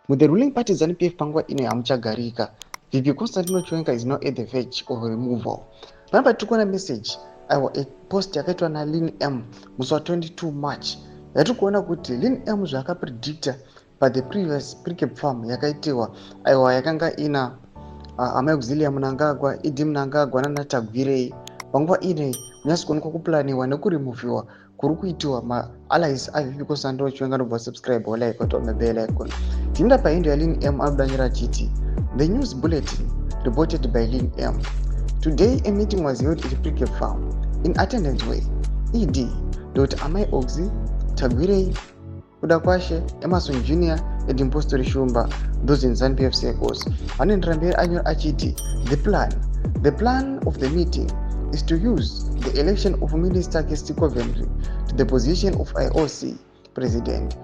With the ruling party ZANU-PF panguva ino hamuchagarika, VP Constantino Chiwenga is now at the verge of removal. Panapa tikuona message aiwa post yakaitwa naLynn M musi wa22 March yatiri kuona kuti Lynn M zvaakapredicta the previous precap farm yakaitiwa aiwa yakanga ina Amaexilia Mnangagwa, Idi Mnangagwa naNatagwirei. Panguva ine kunyasi kuonekwa kuplaniwa nekurimuviwa kuri kuitiwa maallies aVP Constantino Chiwenga. Nobva subscribe like kuti umebell icon. Tinda pahindo yaLynn M anodanyira achiti the news bulletin reported by Lynn M. Today a meeting was held at Precap Farm. In attendance were ED Dr. Amaeoxy, Tagwirei, Kudakwashe, Emerson Jr. and Impostor Shumba, those in ZANU-PF circles. Anendra mberi anyora achiti the plan of the meeting is to use the election of Minister Kesti Coventry to the position of IOC president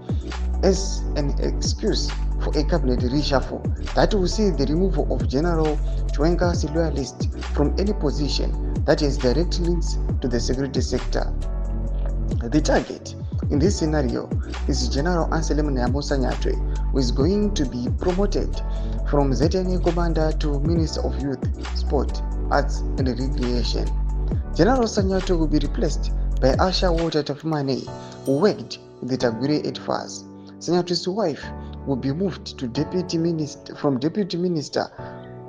as an excuse for a cabinet reshuffle that will see the removal of General Chiwenga's loyalist from any position that has direct links to the security sector. The target in this scenario is General Anselm Nyamusa Nyatwe, who is going to be promoted from ZNA Commander to Minister of Youth, Sport, Arts and Recreation. General Sanyatwe will be replaced by Asha Walter Tafumane, who worked with the Tagwirei at first. Sanyatwe's wife will be moved to from Deputy Minister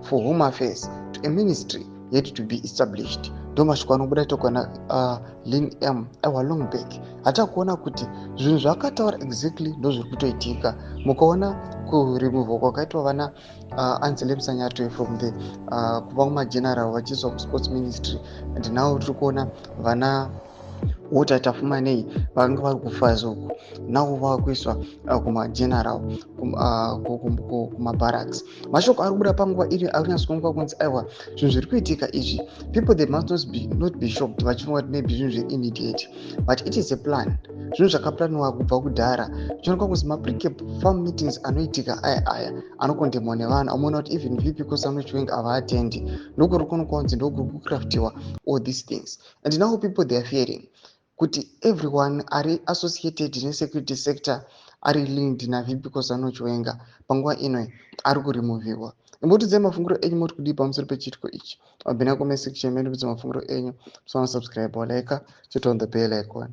for Home Affairs to a ministry yet to be established. Domashikwa anobuda tokwana Lynn M aiwa long back hata kuona kuti zvinhu zvakataura exactly ndozviri kutoitika. Mukaona kuremoval kwakaitwa vana Anselm Sanyatwe from the kuva kumageneral vachiiswa kusports ministry, and now tiri kuona vana Walter Tafumanei vanga vari kufaza uku navo vakuiswa kumageneral kumabarracks. Mashoko ari kubuda panguva iri arikunyatsonekwa kunzi aiwa zvinhu zviri kuitika izvi, people they must not be shocked vachifunga kuti maybe zvinhu zveimmediate, but it is a plan. Zvinhu zvakaplaniwa kubva kudhara. Zvinoonekwa kunzi maprecap farm meetings anoitika aya anokondemwa nevanhu. Amuona kuti even VP Constantino Chiwenga havaatendi, ndokuri kuonekwa kunzi ndokuri kucraftiwa all these things, and now people they are fearing kuti everyone ari associated nesecurity sector ari linked naVP Constantino Chiwenga panguva ino ari kurimuviwa. Imbotidze mafungiro enyu moti kudii pamusoro pechitiko ichi. Abvina comment section medu kuti mafungiro enyu. Subscribe or like, hit on the bell icon.